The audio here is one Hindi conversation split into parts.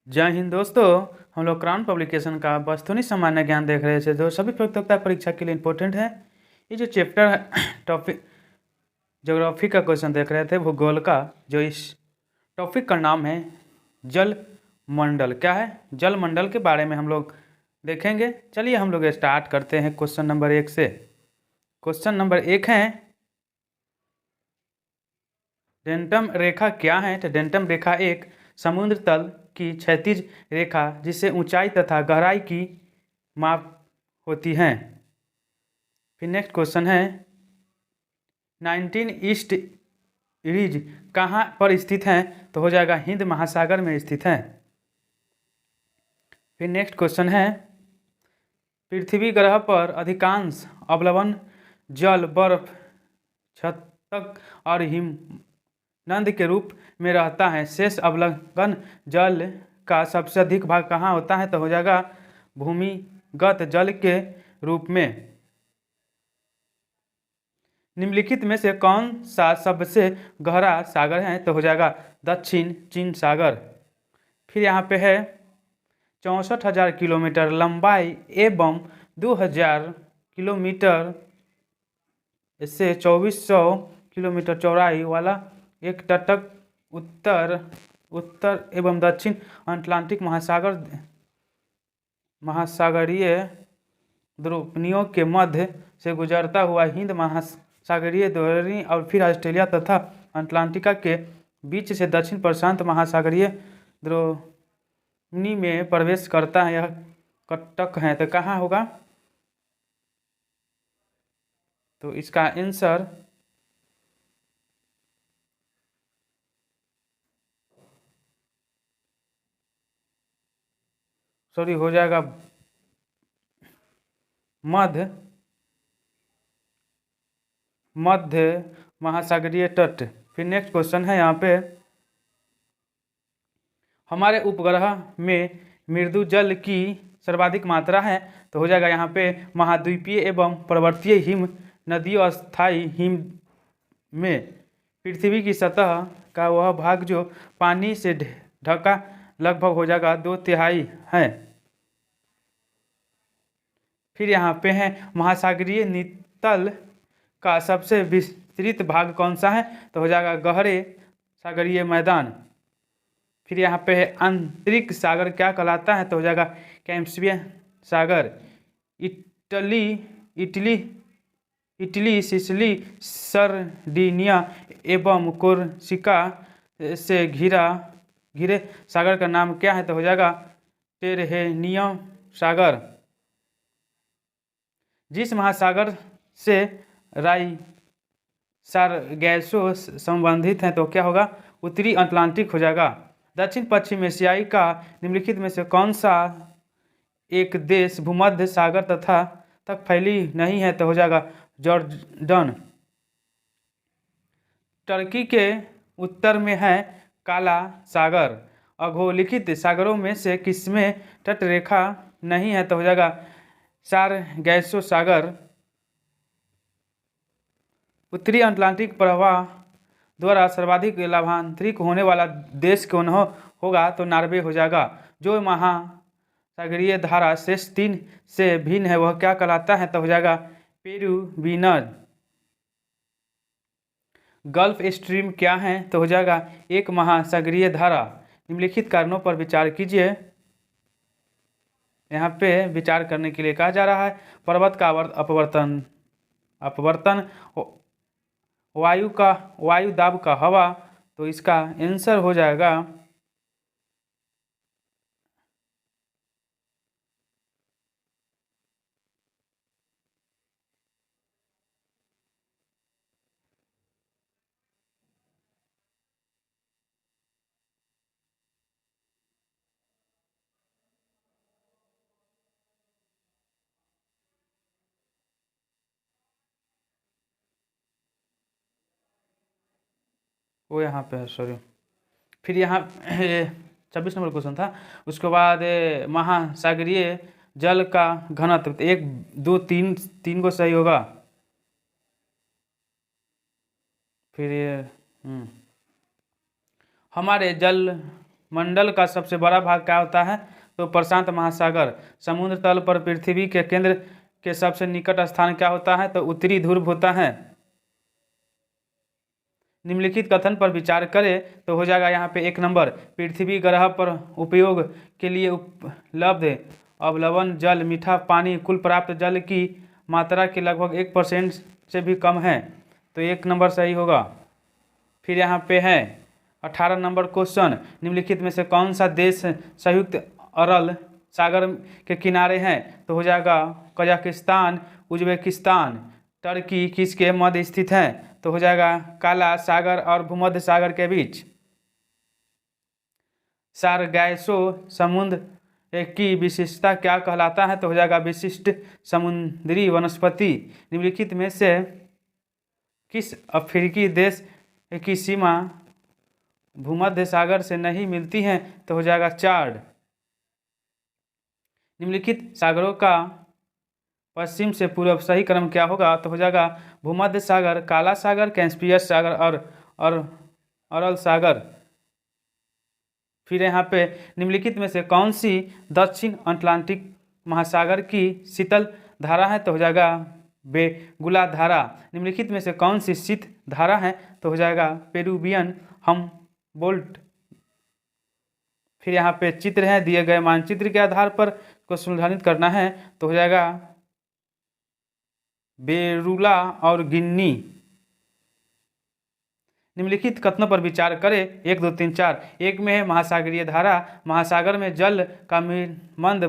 जय हिंद दोस्तों। हम लोग क्राउन पब्लिकेशन का वस्तुनिष्ठ सामान्य ज्ञान देख रहे थे जो सभी प्रतियोगिता परीक्षा के लिए इम्पोर्टेंट है। ये जो चैप्टर है टॉपिक ज्योग्राफी का क्वेश्चन देख रहे थे भूगोल का, जो इस टॉपिक का नाम है जल मंडल। क्या है? जल मंडल के बारे में हम लोग देखेंगे। चलिए हम लोग स्टार्ट करते हैं क्वेश्चन नंबर 1 से। क्वेश्चन नंबर 1 है डेंटम रेखा क्या है? तो डेंटम रेखा एक समुद्र तल की क्षैतिज रेखा जिससे ऊंचाई तथा गहराई की माप होती है। फिर नेक्स्ट क्वेश्चन है 19 ईस्ट रीज कहाँ पर स्थित है? तो हो जाएगा हिंद महासागर में स्थित है। फिर नेक्स्ट क्वेश्चन है पृथ्वी ग्रह पर अधिकांश अवलवन जल बर्फ छत्तक और हिमनद के रूप में रहता है। शेष अवलवन जल का सबसे अधिक भाग कहाँ होता है? तो हो जाएगा भूमिगत जल के रूप में। निम्नलिखित में से कौन सा सबसे गहरा सागर है? तो हो जाएगा दक्षिण चीन सागर। फिर यहाँ पे है 64,000 किलोमीटर लंबाई एवं 2,000 किलोमीटर से 2,400 किलोमीटर चौड़ाई वाला एक तटक उत्तर एवं दक्षिण अटलांटिक महासागरीय द्वीपों के मध्य से गुजरता हुआ हिंद महासागरीय द्वीप और फिर ऑस्ट्रेलिया तथा अटलांटिका के बीच से दक्षिण प्रशांत महासागरीय द्वीप में प्रवेश करता है। यह कटक है। तो कहाँ होगा? तो इसका आंसर हो जाएगा मध्य महासागरीय तट। फिर नेक्स्ट क्वेश्चन है यहाँ पे हमारे उपग्रह में मृदु जल की सर्वाधिक मात्रा है। तो हो जाएगा यहाँ पे महाद्वीपीय एवं पर्वतीय हिम नदियों अस्थायी हिम में पृथ्वी की सतह का वह भाग जो पानी से ढका लगभग हो जाएगा 2/3 है। फिर यहाँ पे है महासागरीय नितल का सबसे विस्तृत भाग कौन सा है? तो हो जाएगा गहरे सागरीय मैदान। फिर यहाँ पे है आंतरिक सागर क्या कहलाता है? तो हो जाएगा कैस्पियन सागर। इटली सिसिली सर्डिनिया एवं कोर्सिका से घिरे सागर का नाम क्या है? तो हो जाएगा टेरहेनियम सागर। जिस महासागर से राई सारगैसो संबंधित है तो क्या होगा? उत्तरी अटलांटिक हो जाएगा। दक्षिण पश्चिम एशियाई का निम्नलिखित में से कौन सा एक देश भूमध्य सागर तक फैली नहीं है? तो हो जाएगा जॉर्डन। टर्की के उत्तर में है काला सागर। अधोलिखित सागरों में से किसमें तटरेखा नहीं है? तो हो जाएगा सारगैसो सागर। उत्तरी अटलांटिक प्रवाह द्वारा सर्वाधिक लाभांतरित होने वाला देश कौन होगा? तो नॉर्वे हो जाएगा। जो महासागरीय धारा शेष 3 से भिन्न है वह क्या कहलाता है? तो हो जाएगा पेरुविनल। गल्फ स्ट्रीम क्या है? तो हो जाएगा एक महासागरीय धारा। निम्नलिखित कारणों पर विचार कीजिए। यहाँ पे विचार करने के लिए कहा जा रहा है पर्वत का अपवर्तन वायु दाब का हवा। तो इसका आंसर हो जाएगा वो यहाँ पे है, सॉरी। फिर यहाँ 26 नंबर क्वेश्चन था। उसके बाद महासागरीय जल का घनत्व 1 2 3 को सही होगा। फिर ये हमारे जल मंडल का सबसे बड़ा भाग क्या होता है? तो प्रशांत महासागर। समुद्र तल पर पृथ्वी के केंद्र के सबसे निकट स्थान क्या होता है? तो उत्तरी ध्रुव होता है। निम्नलिखित कथन पर विचार करें तो हो जाएगा यहाँ पे 1 नंबर, पृथ्वी ग्रह पर उपयोग के लिए उपलब्ध अवलवण जल मीठा पानी कुल प्राप्त जल की मात्रा के लगभग 1% से भी कम है, तो 1 नंबर सही होगा। फिर यहाँ पे है 18 नंबर क्वेश्चन, निम्नलिखित में से कौन सा देश संयुक्त अरल सागर के किनारे हैं? तो हो जाएगा कजाकिस्तान, उज्बेकिस्तान। टर्की किसके मध्य स्थित है? तो हो जाएगा काला सागर और भूमध्य सागर के बीच। सारगैसो समुद्र की विशेषता क्या कहलाता है? तो हो जाएगा विशिष्ट समुद्री वनस्पति। निम्नलिखित में से किस अफ्रीकी देश की सीमा भूमध्य सागर से नहीं मिलती है? तो हो जाएगा चाड। निम्नलिखित सागरों का पश्चिम से पूर्व सही क्रम क्या होगा? तो हो जाएगा भूमध्य सागर, काला सागर, कैस्पियस सागर और अरल सागर। फिर यहाँ पे निम्नलिखित में से कौन सी दक्षिण अटलांटिक महासागर की शीतल धारा है? तो हो जाएगा बेगुला धारा। निम्नलिखित में से कौन सी शीत धारा है? तो हो जाएगा पेरुवियन हमबोल्ट। फिर यहाँ पे चित्र है, दिए गए मानचित्र के आधार पर को संशोधित करना है, तो हो जाएगा बेरुला और गिन्नी। निम्नलिखित कथनों पर विचार करें 1, 2, 3, 4। 1 में है महासागरीय धारा, महासागर में जल का मंद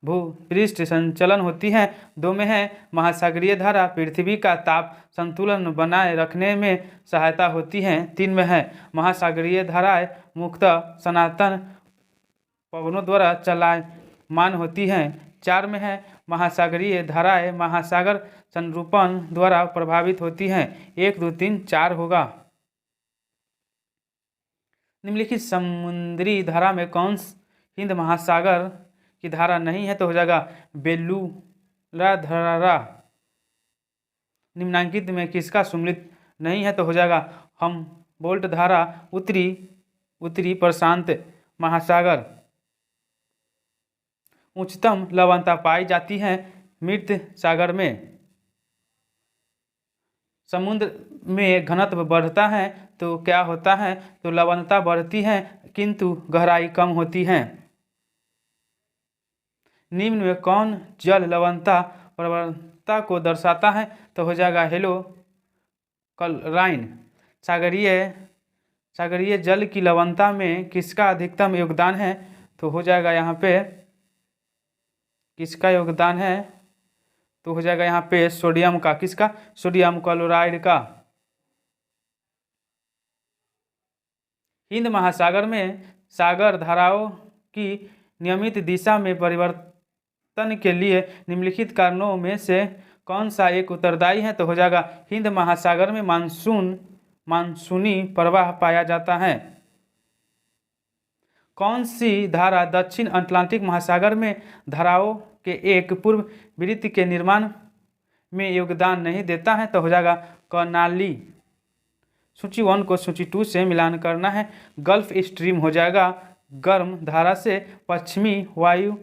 भूपृष्ठ संचलन होती है। 2 में है महासागरीय धारा पृथ्वी का ताप संतुलन बनाए रखने में सहायता होती है। 3 में है महासागरीय धाराएं मुख्यतः सनातन पवनों द्वारा चलायमान होती हैं। 4 में है महासागरीय धाराएं महासागर संरूपण द्वारा प्रभावित होती हैं। 1, 2, 3, 4 होगा। निम्नलिखित समुद्री धारा में कौन हिंद महासागर की धारा नहीं है? तो हो जाएगा बेलूरा धारा। निम्नांकित में किसका सम्मिलित नहीं है? तो हो जाएगा हमबोल्ट धारा, उत्तरी प्रशांत महासागर। उच्चतम लवणता पाई जाती है मृत सागर में। समुद्र में घनत्व बढ़ता है तो क्या होता है? तो लवणता बढ़ती है किंतु गहराई कम होती है। निम्न में कौन जल लवणता प्रवणता को दर्शाता है? तो हो जाएगा हेलो क्लोराइन। सागरीय जल की लवणता में किसका अधिकतम योगदान है? तो हो जाएगा यहाँ पे किसका योगदान है? तो हो जाएगा यहाँ पे सोडियम का। किसका? सोडियम क्लोराइड का। हिंद महासागर में सागर धाराओं की नियमित दिशा में परिवर्तन के लिए निम्नलिखित कारणों में से कौन सा एक उत्तरदायी है? तो हो जाएगा हिंद महासागर में मानसूनी प्रवाह पाया जाता है। कौन सी धारा दक्षिण अटलांटिक महासागर में धाराओं के एक पूर्व वृत्त के निर्माण में योगदान नहीं देता है? तो हो जाएगा कर्नाली। सूची 1 को सूची 2 से मिलान करना है। गल्फ स्ट्रीम हो जाएगा गर्म धारा से पश्चिमी वायु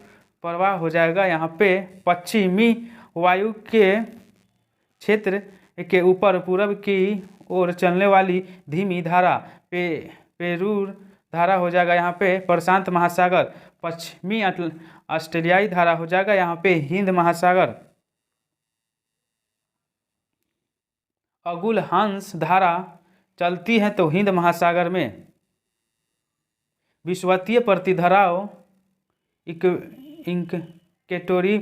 प्रवाह हो जाएगा यहाँ पे पश्चिमी वायु के क्षेत्र के ऊपर पूर्व की ओर चलने वाली धीमी धारा पेरूर धारा हो जाएगा यहाँ पे प्रशांत महासागर। पश्चिमी ऑस्ट्रेलियाई धारा हो जाएगा यहाँ पे हिंद महासागर। अगुल हंस धारा चलती है तो हिंद महासागर में। विषुवतीय प्रतिधाराओं इंकेटोरी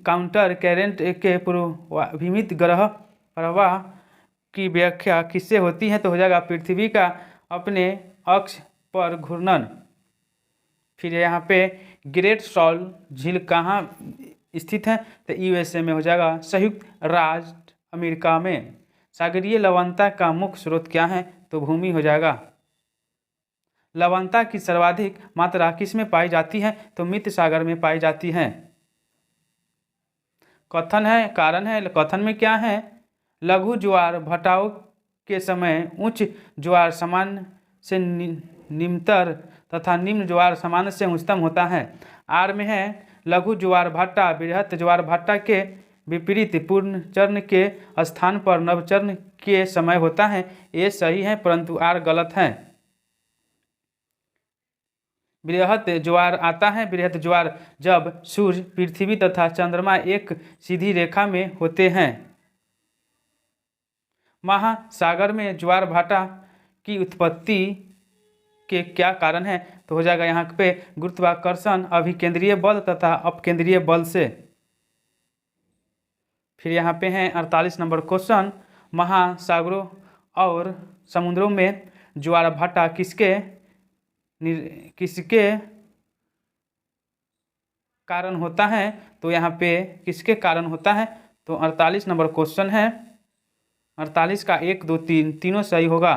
काउंटर करेंट के पूर्वाभिमुख ग्रह प्रवाह की व्याख्या किससे होती है? तो हो जाएगा पृथ्वी का अपने अक्ष पर घूर्णन। फिर यहाँ पे ग्रेट सॉल्ट झील कहाँ स्थित है? तो यूएसए में हो जाएगा, संयुक्त राज्य अमेरिका में। सागरीय लवणता का मुख्य स्रोत क्या है? तो भूमि हो जाएगा। लवणता की सर्वाधिक मात्रा किस में पाई जाती है? तो मृत सागर में पाई जाती है। कथन है, कारण है। कथन में क्या है? लघु ज्वार भटाव के समय उच्च ज्वार सामान्य से निम्नतर तथा निम्न ज्वार सामान्य से उच्चतम होता है। आर में है लघु ज्वार भाटा बृहत ज्वार भाटा के विपरीत पूर्ण चरण के स्थान पर नवचरण के समय होता है। ये सही है परंतु आर गलत है। बृहत ज्वार आता है। बृहत ज्वार जब सूर्य पृथ्वी तथा चंद्रमा एक सीधी रेखा में होते हैं। महासागर में ज्वार भाटा की उत्पत्ति के क्या कारण है? तो हो जाएगा यहाँ पे गुरुत्वाकर्षण, अभिकेंद्रीय बल तथा अपकेंद्रीय बल से। फिर यहाँ पे है 48 नंबर क्वेश्चन, महासागरों और समुद्रों में ज्वार भाटा किसके कारण होता है? तो यहाँ पे किसके कारण होता है? तो 48 नंबर क्वेश्चन है। 48 का 1 2 3 तीनों सही होगा।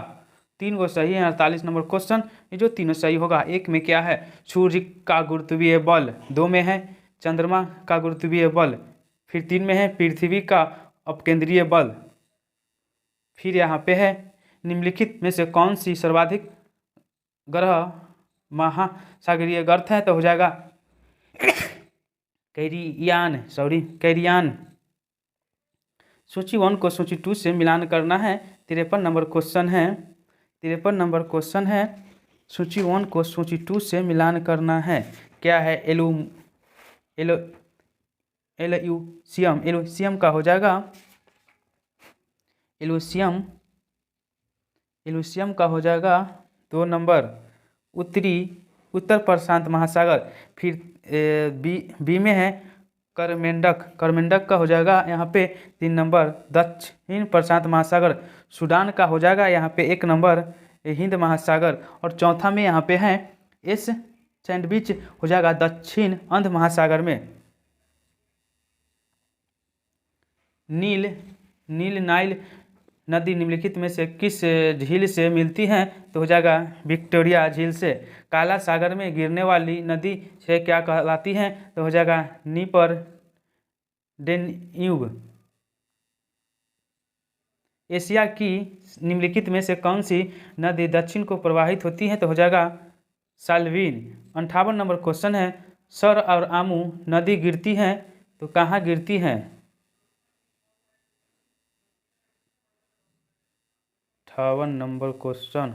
3 गो सही है 48 नंबर क्वेश्चन, ये जो तीनों सही होगा। 1 में क्या है? सूर्य का गुरुत्वीय बल। 2 में है चंद्रमा का गुरुत्वीय बल। फिर 3 में है पृथ्वी का अपकेंद्रीय बल। फिर यहाँ पे है निम्नलिखित में से कौन सी सर्वाधिक ग्रह महासागरीय गर्त है? तो हो जाएगा कैरियान। सूची 1 को सूची 2 से मिलान करना है। 53 नंबर क्वेश्चन है। 53 नंबर क्वेश्चन है। सूची 1 को सूची 2 से मिलान करना है। क्या है? एलुसियम का हो जाएगा एलुसियम का हो जाएगा 2 नंबर उत्तर प्रशांत महासागर। फिर बी में है करमेंडक का हो जाएगा यहाँ पे 3 नंबर दक्षिण प्रशांत महासागर। सूडान का हो जाएगा यहाँ पे 1 नंबर हिंद महासागर। और चौथा में यहाँ पे है एस सैंडविच हो जाएगा दक्षिण अंध महासागर में। नाइल नदी निम्नलिखित में से किस झील से मिलती है? तो हो जाएगा विक्टोरिया झील से। काला सागर में गिरने वाली नदी से क्या कहलाती है? तो हो जाएगा नीपर डेन्यूब। एशिया की निम्नलिखित में से कौन सी नदी दक्षिण को प्रवाहित होती है? तो हो जाएगा साल्वीन। 58 नंबर क्वेश्चन है, सर और आमू नदी गिरती है तो कहाँ गिरती है? 58 नंबर क्वेश्चन,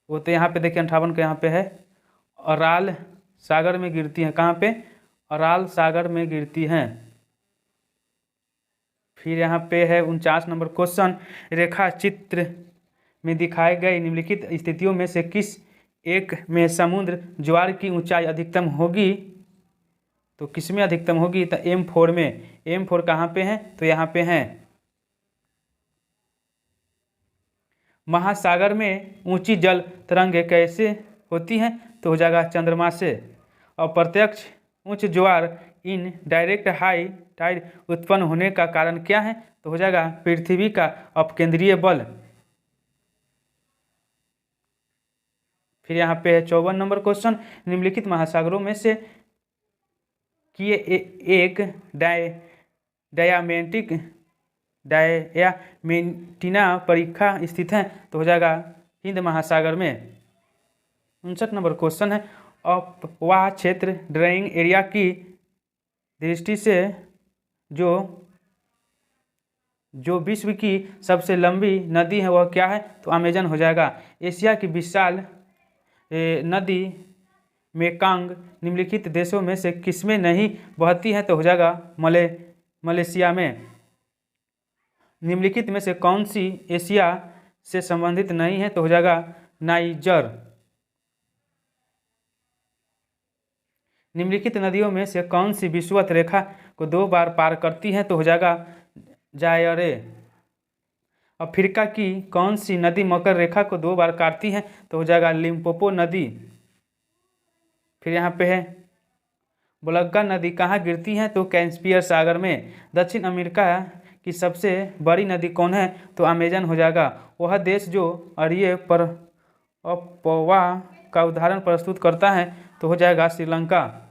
वो तो यहाँ पे देखिए 58 के यहाँ पे है अराल सागर में गिरती है। कहाँ पे? अराल सागर में गिरती हैं। फिर यहाँ पे है 49 नंबर क्वेश्चन, रेखा चित्र में दिखाए गए निम्नलिखित स्थितियों में से किस एक में समुद्र ज्वार की ऊंचाई अधिकतम होगी? तो किस में अधिकतम होगी? तो M4 में। M4 कहाँ पे है? तो यहाँ पे है। महासागर में ऊंची जल तरंगें कैसे होती हैं? तो हो जाएगा चंद्रमा से। और प्रत्यक्ष उच्च ज्वार इन डायरेक्ट हाई टाइड उत्पन्न होने का कारण क्या है? तो हो जाएगा पृथ्वी का अपकेंद्रीय बल। फिर यहाँ पे है 54 नंबर क्वेश्चन, निम्नलिखित महासागरों में से किए एक डायामेंटिना परीक्षा स्थित है? तो हो जाएगा हिंद महासागर में। 59 नंबर क्वेश्चन है, वह क्षेत्र ड्राइंग एरिया की दृष्टि से जो विश्व की सबसे लंबी नदी है वह क्या है? तो अमेजन हो जाएगा। एशिया की विशाल नदी मेकांग निम्नलिखित देशों में से किसमें नहीं बहती है? तो हो जाएगा मलेशिया में। निम्नलिखित में से कौन सी एशिया से संबंधित नहीं है? तो हो जाएगा नाइजर। निम्नलिखित नदियों में से कौन सी विषुवत रेखा को 2 बार पार करती है? तो हो जाएगा जायरे। अफ्रीका की कौन सी नदी मकर रेखा को 2 बार काटती है? तो हो जाएगा लिम्पोपो नदी। फिर यहाँ पे है बोलगा नदी कहाँ गिरती है? तो कैस्पियर सागर में। दक्षिण अमेरिका की सबसे बड़ी नदी कौन है? तो अमेजन हो जाएगा। वह देश जो अरिये पर अपवा का उदाहरण प्रस्तुत करता है तो हो जाएगा श्रीलंका।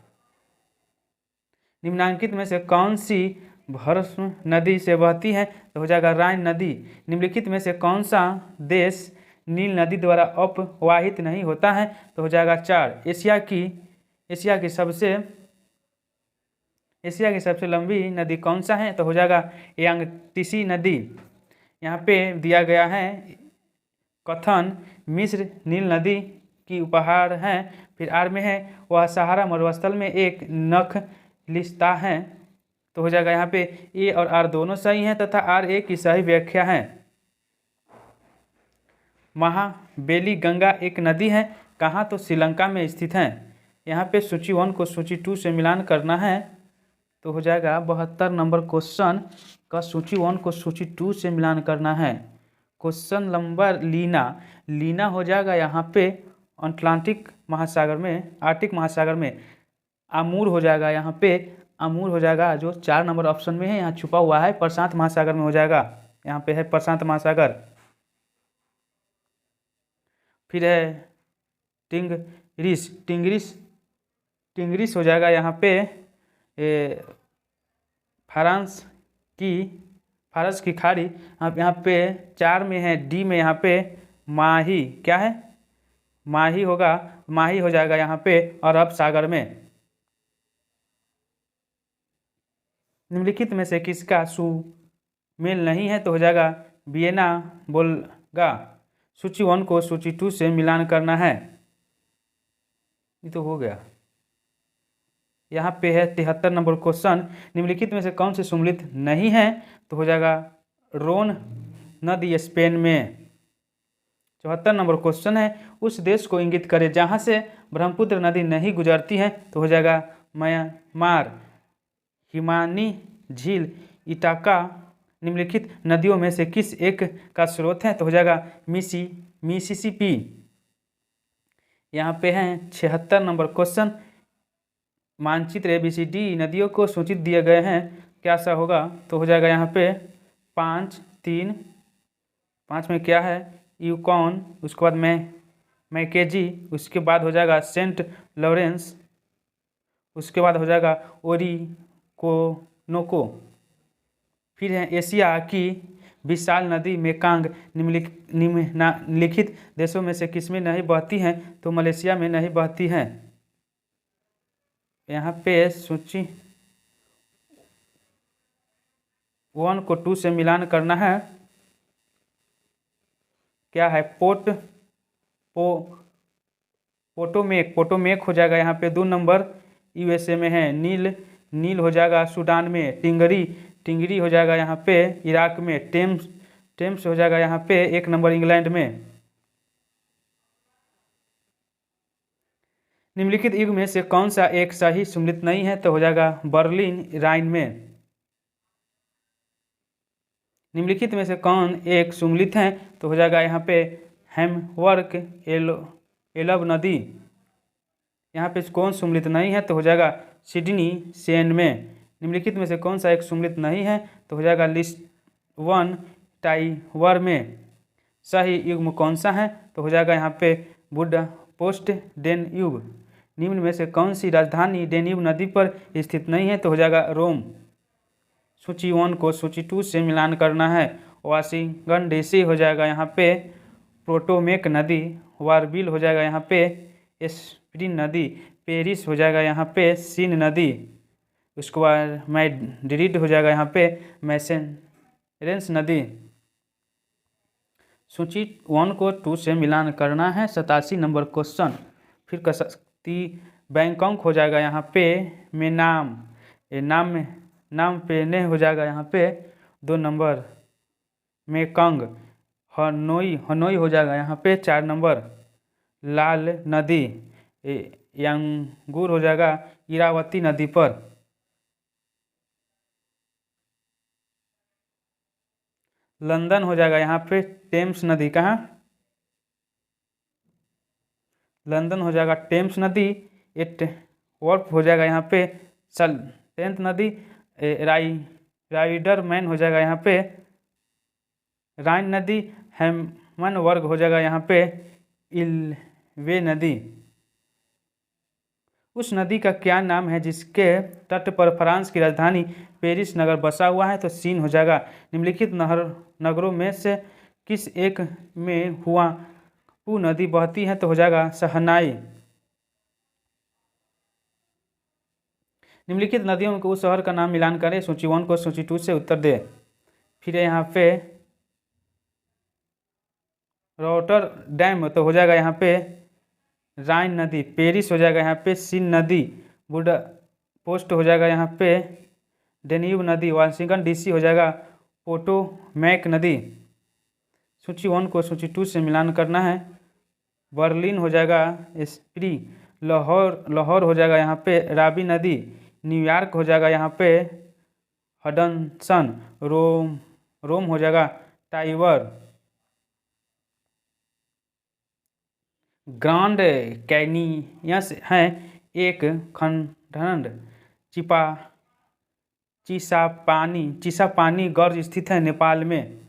निम्नांकित में से कौन सी भरस नदी से बहती है? तो हो जाएगा राइन नदी। निम्नलिखित में से कौन सा देश नील नदी द्वारा अपवाहित नहीं होता है तो हो जाएगा 4। एशिया की सबसे लंबी नदी कौन सा है तो हो जाएगा यांगत्से नदी। यहाँ पे दिया गया है कथन मिस्र नील नदी की उपहार है। फिर आर में है वह सहारा मरुस्थल में एक नख लिस्ता है तो हो जाएगा यहाँ पे ए और आर दोनों सही हैं तथा आर ए की सही व्याख्या है। महाबेली गंगा एक नदी है कहाँ तो श्रीलंका में स्थित है। यहाँ पे सूची 1 को सूची 2 से मिलान करना है तो हो जाएगा 72 नंबर क्वेश्चन का सूची 1 को सूची 2 से मिलान करना है। क्वेश्चन नंबर लीना हो जाएगा यहाँ पे आर्कटिक महासागर में। आमूर हो जाएगा यहाँ पे, आमूर हो जाएगा जो 4 नंबर ऑप्शन में है, यहाँ छुपा हुआ है प्रशांत महासागर में हो जाएगा। यहाँ पे है प्रशांत महासागर। फिर है टिंग्रिस हो जाएगा यहाँ पे फारस की खाड़ी। अब यहाँ पे 4 में है डी में यहाँ पे माही, क्या है माही होगा, माही हो जाएगा यहाँ पे अरब सागर में। निम्नलिखित में से किसका सुमेल नहीं है तो हो जाएगा वियना वोल्गा। सूची 1 को सूची 2 से मिलान करना है। ये तो हो गया। यहाँ पे है 73 नंबर क्वेश्चन निम्नलिखित में से कौन से सम्मिलित नहीं है तो हो जाएगा रोन नदी स्पेन में। 74 नंबर क्वेश्चन है उस देश को इंगित करे जहाँ से ब्रह्मपुत्र नदी नहीं गुजरती है तो हो जाएगा म्यांमार। हिमानी झील इटाका निम्नलिखित नदियों में से किस एक का स्रोत है तो हो जाएगा मिसिसिपी। यहाँ पे हैं 76 नंबर क्वेश्चन मानचित्र ABCD नदियों को सूचित दिए गए हैं क्या सा होगा तो हो जाएगा यहाँ पे 5 में क्या है यूकॉन, उसके बाद मैकेजी, उसके बाद हो जाएगा सेंट लॉरेंस, उसके बाद हो जाएगा ओरिकोनोको। फिर है एशिया की विशाल नदी मेकांग निम्नलिखित देशों में से किसमें नहीं बहती है तो मलेशिया में नहीं बहती है। यहाँ पे सूची 1 को 2 से मिलान करना है। क्या है पोटोमेक हो जाएगा यहाँ पे 2 नंबर USA में है। नील हो जाएगा सूडान में। टिंगरी हो जाएगा यहाँ पे इराक में। टेम्स हो जाएगा यहाँ पे 1 नंबर इंग्लैंड में। निम्नलिखित युग में से कौन सा एक सही सम्मिलित नहीं है तो हो जाएगा बर्लिन राइन में। निम्नलिखित में से कौन एक सम्मिलित है तो हो जाएगा यहाँ पे हेमवर्क एलब नदी। यहाँ पे कौन सम्मिलित नहीं है तो हो जाएगा सिडनी सेन में। निम्नलिखित में से कौन सा एक सम्मिलित नहीं है तो हो जाएगा लिस्बन टाइवर में। सही युग्म कौन सा है तो हो जाएगा यहाँ पे बुडापेस्ट डेन्यूब। निम्न में से कौन सी राजधानी डेन्यूब नदी पर स्थित नहीं है तो हो जाएगा रोम। सूची 1 को सूची 2 से मिलान करना है। वाशिंगटन DC हो जाएगा यहाँ पे पोटोमेक नदी। वारबिल हो जाएगा यहाँ पे स्प्रिंग नदी। पेरिस हो जाएगा यहाँ पे सीन नदी। उसके बाद मैड्रिड हो जाएगा यहाँ पे मैसेरेंस नदी। सूची 1 को 2 से मिलान करना है। 87 नंबर क्वेश्चन फिर कर सकती बैंकॉक हो जाएगा यहाँ पे मेनाम। नाम पे ने हो जाएगा यहाँ पे 2 नंबर। मेकंग हनोई हो जाएगा यहाँ पे 4 नंबर। लाल नदी यांगूर हो जाएगा इरावती नदी पर। लंदन हो जाएगा यहाँ पे टेम्स नदी। कहाँ लंदन हो जाएगा टेम्स नदी। एटवर्प हो जाएगा यहाँ पे सल्टेंट नदी। राइडरमैन हो जाएगा यहाँ पे राइन नदी। हेमनवर्ग हो जाएगा यहाँ पे इल्वे नदी। उस नदी का क्या नाम है जिसके तट पर फ्रांस की राजधानी पेरिस नगर बसा हुआ है तो सीन हो जाएगा। निम्नलिखित नगरों में से किस एक में हुआ पू नदी बहती है तो हो जाएगा सहनाई। निम्नलिखित नदियों को उस शहर का नाम मिलान करें, सूची 1 को सूची 2 से उत्तर दे। फिर यहाँ पे रॉटरडैम तो हो जाएगा यहाँ पे राइन नदी। पेरिस हो जाएगा यहाँ पे सीन नदी। बुडापेस्ट हो जाएगा यहाँ पे डेन्यूब नदी। वाशिंगटन डीसी हो जाएगा पोटोमैक नदी। सूची 1 को सूची 2 से मिलान करना है। बर्लिन हो जाएगा स्प्री। लाहौर हो जाएगा यहाँ पे रावी नदी। न्यूयॉर्क हो जाएगा यहाँ पे हडसन। रोम हो जाएगा टाइबर। ग्रांड कैनियस है एक खंड चिसापानी गौर स्थित है नेपाल में।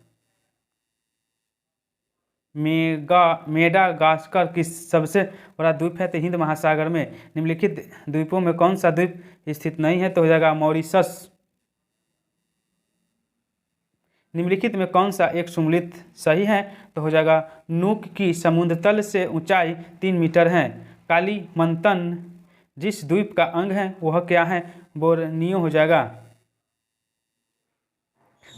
मेडागास्कर की सबसे बड़ा द्वीप है तो हिंद महासागर में। निम्नलिखित द्वीपों में कौन सा द्वीप स्थित नहीं है तो हो जाएगा मॉरिशस। निम्नलिखित में कौन सा एक सम्मिलित सही है तो हो जाएगा नूक की समुद्र तल से ऊंचाई 3 मीटर है। कालीमंतन जिस द्वीप का अंग है वह क्या है? बोर्नियो हो जाएगा।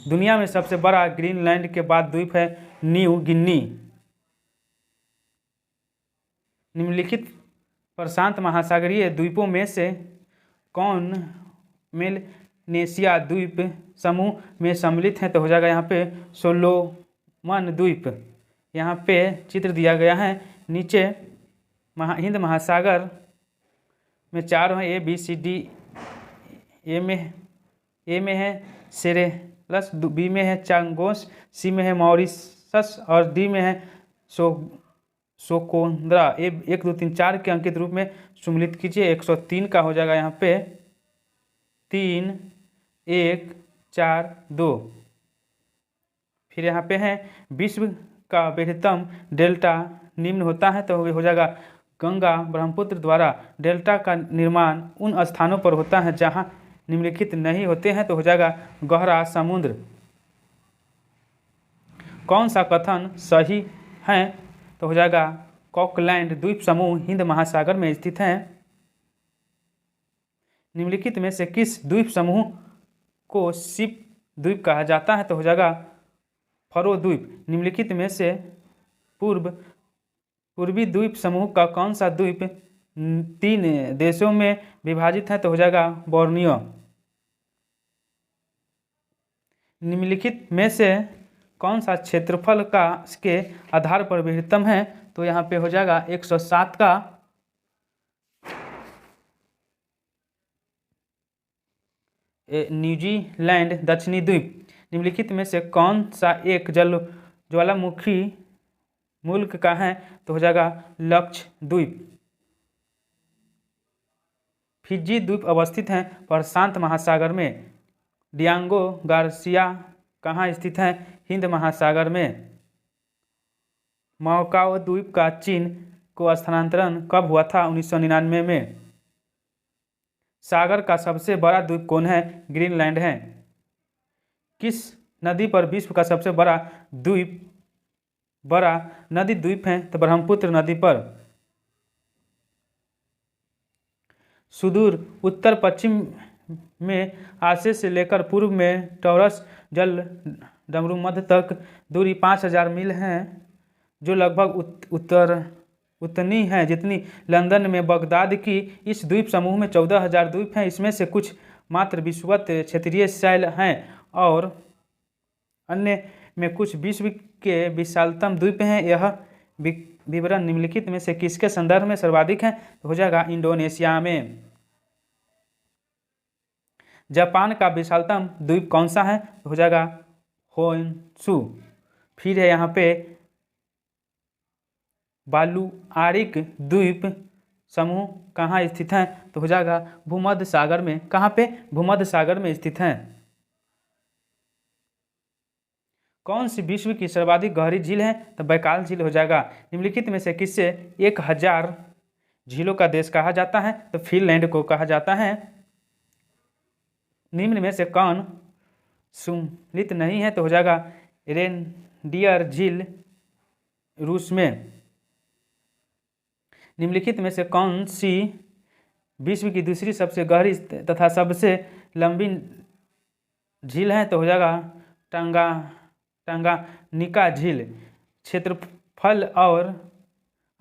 दुनिया में सबसे बड़ा ग्रीनलैंड के बाद द्वीप है न्यू गिनी। निम्नलिखित प्रशांत महासागरीय द्वीपों में से कौन मेलनेशिया द्वीप समूह में सम्मिलित है तो हो जाएगा यहाँ पे सोलोमन द्वीप। यहाँ पे चित्र दिया गया है नीचे। हिंद महासागर में 4 हैं A B C D। ए में है सेरेलस, बी में है चांगोस, सी में है मॉरिशस और डी में है सोकोंद्रा। 1 2 3 4 के अंकित रूप में सम्मिलित कीजिए। 103 का हो जाएगा यहाँ पे 3 1 4 2। फिर यहाँ पे है विश्व का वृहत्तम डेल्टा निम्न होता है तो हो जाएगा गंगा ब्रह्मपुत्र द्वारा। डेल्टा का निर्माण उन स्थानों पर होता है जहाँ निम्नलिखित नहीं होते हैं तो हो जाएगा गहरा समुद्र। कौन सा कथन सही है तो हो जाएगा कॉकलैंड द्वीप समूह हिंद महासागर में स्थित है। निम्नलिखित में से किस द्वीप समूह को शिप द्वीप कहा जाता है तो हो जाएगा फरो द्वीप। निम्नलिखित में से पूर्वी द्वीप समूह का कौन सा द्वीप 3 देशों में विभाजित है तो हो जाएगा बोर्नियो। निम्नलिखित में से कौन सा क्षेत्रफल के आधार पर वृहत्तम है तो यहाँ पे हो जाएगा 107 का न्यूजीलैंड दक्षिणी द्वीप। निम्नलिखित में से कौन सा एक ज्वालामुखी मुल्क का है तो हो जाएगा लक्षद्वीप। फिजी द्वीप अवस्थित है प्रशांत महासागर में। डियांगो गार्सिया कहाँ स्थित है? हिंद महासागर में। माओकाओ द्वीप का चीन को स्थानांतरण कब हुआ था? 1999 में। सागर का सबसे बड़ा द्वीप कौन है? ग्रीनलैंड है। किस नदी पर विश्व का सबसे बड़ा नदी द्वीप है तो ब्रह्मपुत्र नदी पर। सुदूर उत्तर पश्चिम में आसे से लेकर पूर्व में टॉरस जल डमरू मध्य तक दूरी 5000 मील है, जो लगभग उतनी है जितनी लंदन में बगदाद की। इस द्वीप समूह में 14000 द्वीप हैं। इसमें से कुछ मात्र विषुवत क्षेत्रीय शैल हैं और अन्य में कुछ विश्व के विशालतम द्वीप हैं। यह विवरण निम्नलिखित में से किसके संदर्भ में सर्वाधिक है तो हो जाएगा इंडोनेशिया में। जापान का विशालतम द्वीप कौन सा है तो हो जाएगा होन्शु। फिर है यहाँ पे बालुआरिक द्वीप समूह कहाँ स्थित है तो हो जाएगा भूमध्य सागर में। कहाँ पे? भूमध्य सागर में स्थित है। कौन सी विश्व की सर्वाधिक गहरी झील है तो बैकाल झील हो जाएगा। निम्नलिखित में से किससे 1000 झीलों का देश कहा जाता है तो फिनलैंड को कहा जाता है। निम्न में से कौन सम्मिलित नहीं है तो हो जाएगा रेनडियर झील रूस में। निम्नलिखित में से कौन सी विश्व की दूसरी सबसे गहरी तथा सबसे लंबी झील है? तो हो जाएगा टांगानिका झील। क्षेत्रफल और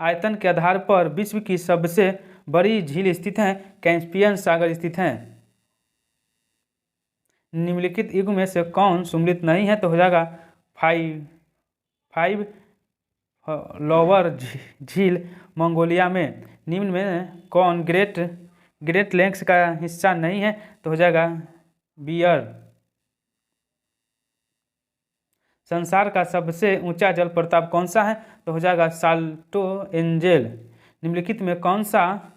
आयतन के आधार पर विश्व की सबसे बड़ी झील स्थित है कैस्पियन सागर स्थित है। निम्नलिखित युग में से कौन सम्मिलित नहीं है? तो हो जाएगा फाइव लोअर झील मंगोलिया में। निम्न में कौन ग्रेट लेक्स का हिस्सा नहीं है? तो हो जाएगा बियर। संसार का सबसे ऊंचा जल प्रपात कौन सा है? तो हो जाएगा साल्टो एंजेल। निम्नलिखित में कौन सा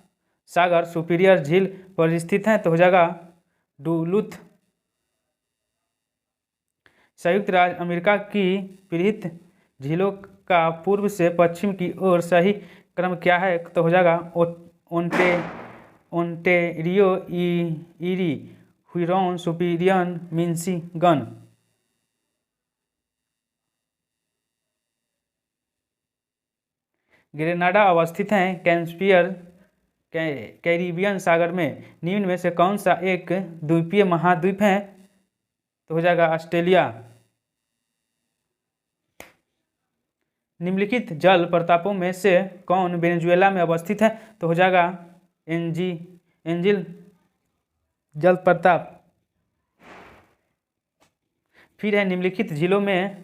सागर सुपीरियर झील पर स्थित है? तो हो जाएगा डुलूथ। संयुक्त राज्य अमेरिका की पीड़ित झीलों का पूर्व से पश्चिम की ओर सही क्रम क्या है? तो हो जाएगा Ontario, eerie, Huron, superior, Michigan. Grenada अवस्थित है कैरिबियन सागर में। निम्न में से कौन सा एक द्वीपीय महाद्वीप है? तो हो जाएगा ऑस्ट्रेलिया। निम्नलिखित जल प्रपातों में से कौन वेनेजुएला में अवस्थित है? तो हो जाएगा एंजिल जल प्रपात। फिर है निम्नलिखित झीलों में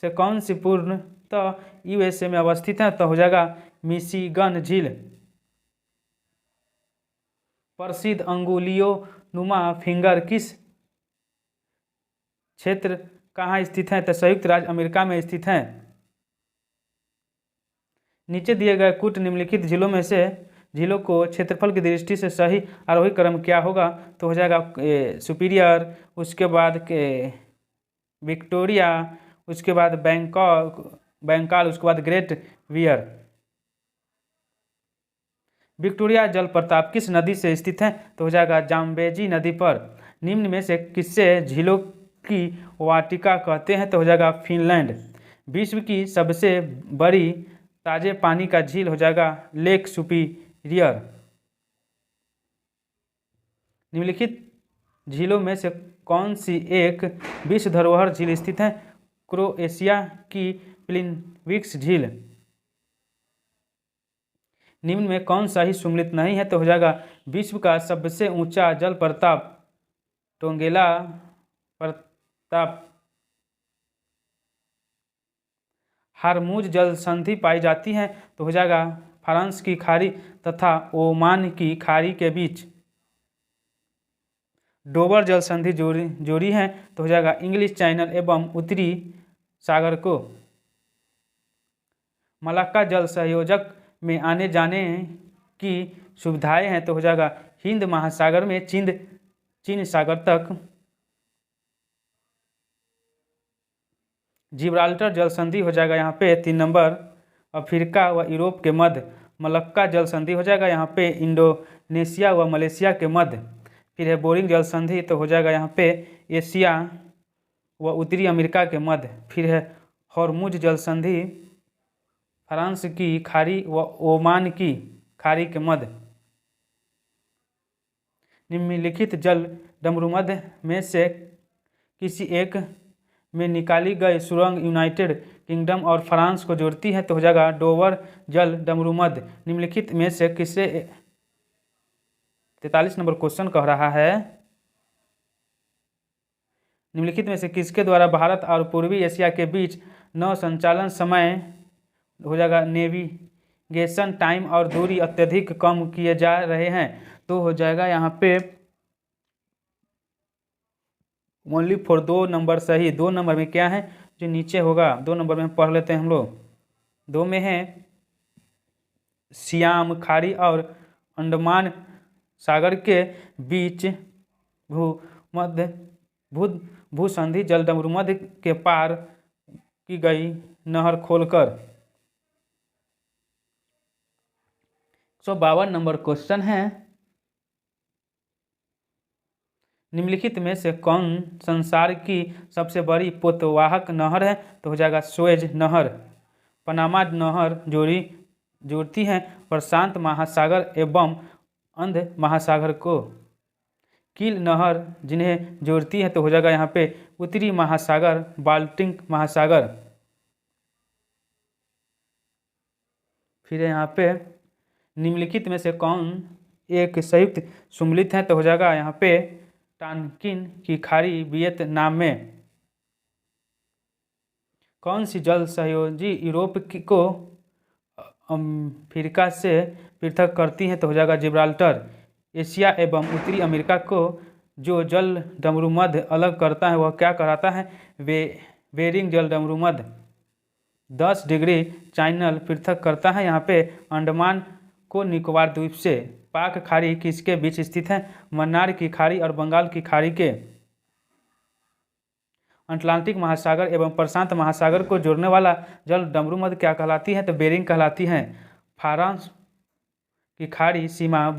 से कौन सी पूर्णतः यूएसए में अवस्थित है? तो हो जाएगा मिशिगन झील। प्रसिद्ध अंगुलियों नुमा फिंगर किस क्षेत्र कहाँ स्थित है? तो संयुक्त राज्य अमेरिका में स्थित है। नीचे दिए गए कुछ निम्नलिखित झीलों में से झीलों को क्षेत्रफल की दृष्टि से सही आरोही क्रम क्या होगा? तो हो जाएगा सुपीरियर, उसके बाद विक्टोरिया, उसके बाद बैंकाल, उसके बाद ग्रेट वियर। विक्टोरिया जल प्रपात किस नदी से स्थित है? तो हो जाएगा जाम्बेजी नदी पर। निम्न में से किससे झीलों की वाटिका कहते हैं? तो हो जाएगा फिनलैंड। विश्व की सबसे बड़ी ताजे पानी का झील हो जाएगा लेक सुपीरियर। निम्नलिखित झीलों में से कौन सी एक विश्व धरोहर झील स्थित है? क्रोएशिया की प्लिनविक्स झील। निम्न में कौन सा ही सम्मिलित नहीं है? तो हो जाएगा विश्व का सबसे ऊंचा जल प्रपात टोंगेला प्रपात। हारमुज जल संधि पाई जाती है? तो हो जाएगा फ्रांस की खाड़ी तथा ओमान की खाड़ी के बीच। डोबर जल संधि जोड़ी है? तो हो जाएगा इंग्लिश चैनल एवं उत्तरी सागर को। मलाक्का जल सहयोजक में आने जाने की सुविधाएं हैं? तो हो जाएगा हिंद महासागर में चीन सागर तक। जिब्राल्टर जल संधि हो जाएगा यहाँ पे 3 नंबर अफ्रीका व यूरोप के मध्य। मलक्का जल संधि हो जाएगा यहाँ पे इंडोनेशिया व मलेशिया के मध्य। फिर है बोरिंग जल संधि, तो हो जाएगा यहाँ पे एशिया व उत्तरी अमेरिका के मध्य। फिर है हॉर्मुज जल संधि फ्रांस की खाड़ी व ओमान की खाड़ी के मध्य। निम्नलिखित जल डमरूमध्य में से किसी एक में निकाली गई सुरंग यूनाइटेड किंगडम और फ्रांस को जोड़ती है? तो हो जाएगा डोवर जल डमरूमध्य। निम्नलिखित में से किसे 43 नंबर क्वेश्चन कह रहा है, निम्नलिखित में से किसके द्वारा भारत और पूर्वी एशिया के बीच नौ संचालन समय हो जाएगा नेविगेशन टाइम और दूरी अत्यधिक कम किए जा रहे हैं? तो हो जाएगा यहाँ पे ओनली फॉर 2 नंबर सही। 2 नंबर में क्या है जो नीचे होगा? 2 नंबर में पढ़ लेते हैं हम लोग। 2 में है सियाम खाड़ी और अंडमान सागर के बीच भूसंधि जल डमरूमध्य के पार की गई नहर खोलकर। 152 नंबर क्वेश्चन है, निम्नलिखित में से कौन संसार की सबसे बड़ी पोतवाहक नहर है? तो हो जाएगा सुएज नहर। पनामा नहर जोड़ी जोड़ती हैं प्रशांत महासागर एवं अंध महासागर को। कील नहर जिन्हें जोड़ती है तो हो जाएगा यहाँ पे उत्तरी महासागर, बाल्टिक महासागर। फिर यहाँ पे निम्नलिखित में से कौन एक संयुक्त सम्मिलित है तो हो जाएगा यहाँ पे टानकिन की खाड़ी वियतनाम में। कौन सी जल सहयोजी यूरोप को अफ्रीका से पृथक करती हैं तो हो जाएगा जिब्राल्टर। एशिया एवं उत्तरी अमेरिका को जो जल डमरूमध्य अलग करता है वह क्या कहलाता है? बेरिंग जल डमरूमध्य। 10 डिग्री चैनल पृथक करता है यहाँ पे अंडमान को निकोबार द्वीप से। पाक खाड़ी किसके बीच स्थित है? मन्नार की खाड़ी और बंगाल की खाड़ी के। अटलांटिक महासागर एवं प्रशांत महासागर को जोड़ने वाला जल डमरूमध्य क्या कहलाती है? तो बेरिंग कहलाती है। फ्रांस की खाड़ी सीमा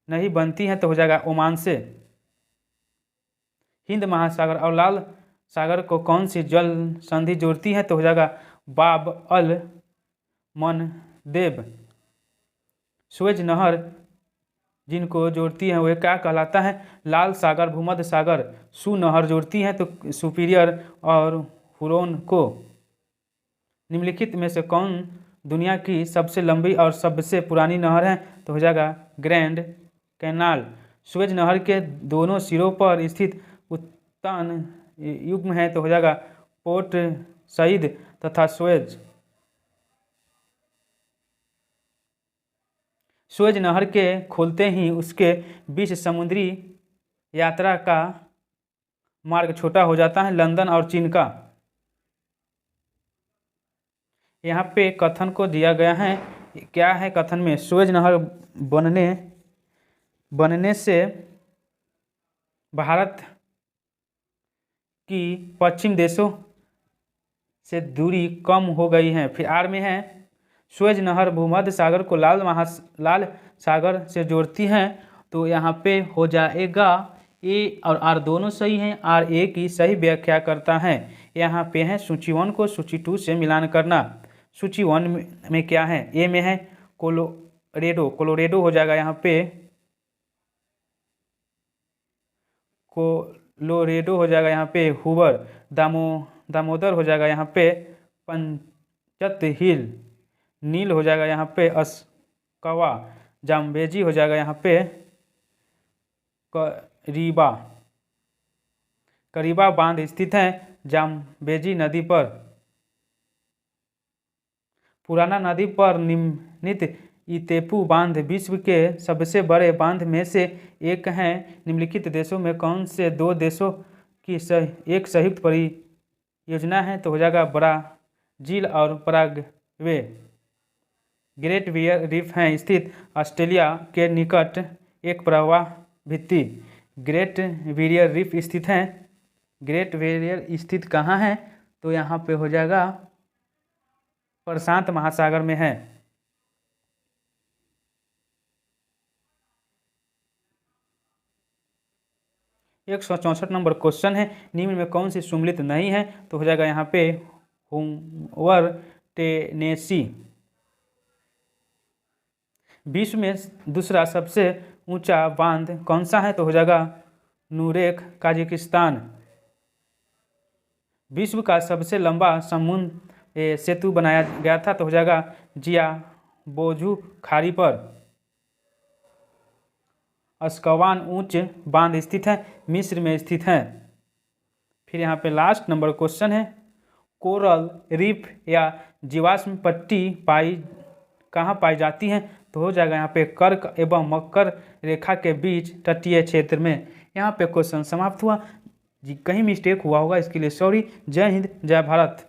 नहीं बनती है तो हो जाएगा ओमान से। हिंद महासागर और लाल सागर को कौन सी जल संधि जोड़ती है तो हो जाएगा बाब अल मनदेब। सुएज नहर जिनको जोड़ती है वह क्या कहलाता है? लाल सागर भूमध्य सागर। सू नहर जोड़ती है तो सुपीरियर और हुरोन को। निम्नलिखित में से कौन दुनिया की सबसे लंबी और सबसे पुरानी नहर है तो हो जाएगा ग्रैंड कैनाल। सुएज नहर के दोनों सिरों पर स्थित उत्तान युग्म है तो हो जाएगा पोर्ट सईद तथा सुएज। सुएज नहर के खोलते ही उसके बीच समुद्री यात्रा का मार्ग छोटा हो जाता है लंदन और चीन का। यहाँ पे कथन को दिया गया है, क्या है कथन में? सुएज नहर बनने से भारत की पश्चिम देशों से दूरी कम हो गई है। फिर आर में है सुएज नहर भूमध्य सागर को लाल सागर से जोड़ती है तो यहाँ पे हो जाएगा ए और आर दोनों सही हैं। आर ए की सही व्याख्या करता है। यहाँ पे है सूची 1 को सूची 2 से मिलान करना। सूची 1 में क्या है? ए में है कोलोरेडो हो जाएगा यहाँ पे कोलोरेडो हो जाएगा यहाँ पे हुबर। दामोदर हो जाएगा यहाँ पे पंचत हिल। नील हो जाएगा यहाँ पे अस्कवा। जाम्बेजी हो जाएगा यहाँ पे करीबा बांध स्थित है जाम्बेजी नदी पर। पुराना नदी पर निर्मित इतेपू बांध विश्व के सबसे बड़े बांध में से एक है। निम्नलिखित देशों में कौन से 2 देशों की एक संयुक्त परियोजना है तो हो जाएगा ब्राजील और पराग्वे। ग्रेट बैरियर रीफ है स्थित ऑस्ट्रेलिया के निकट एक प्रवाह भित्ति। ग्रेट बैरियर रीफ स्थित है। ग्रेट बैरियर स्थित कहाँ है? तो यहाँ पे हो जाएगा प्रशांत महासागर में है। एक 164 नंबर क्वेश्चन है, निम्न में कौन सी सम्मिलित नहीं है तो हो जाएगा यहाँ पे होमर टेनेसी। विश्व में दूसरा सबसे ऊंचा बांध कौन सा है तो हो जाएगा नूरेक काजाकिस्तान। विश्व का सबसे लंबा समुद्र सेतु बनाया गया था तो हो जाएगा जियाबोजू खाड़ी पर। अस्कवान ऊंच बांध स्थित है, मिस्र में स्थित है। फिर यहाँ पे लास्ट नंबर क्वेश्चन है, कोरल रीफ या जीवाश्म पट्टी कहाँ पाई जाती है तो हो जाएगा यहाँ पे कर्क एवं मकर रेखा के बीच तटीय क्षेत्र में। यहाँ पे क्वेश्चन समाप्त हुआ जी, कहीं मिस्टेक हुआ होगा इसके लिए सॉरी। जय हिंद, जय भारत।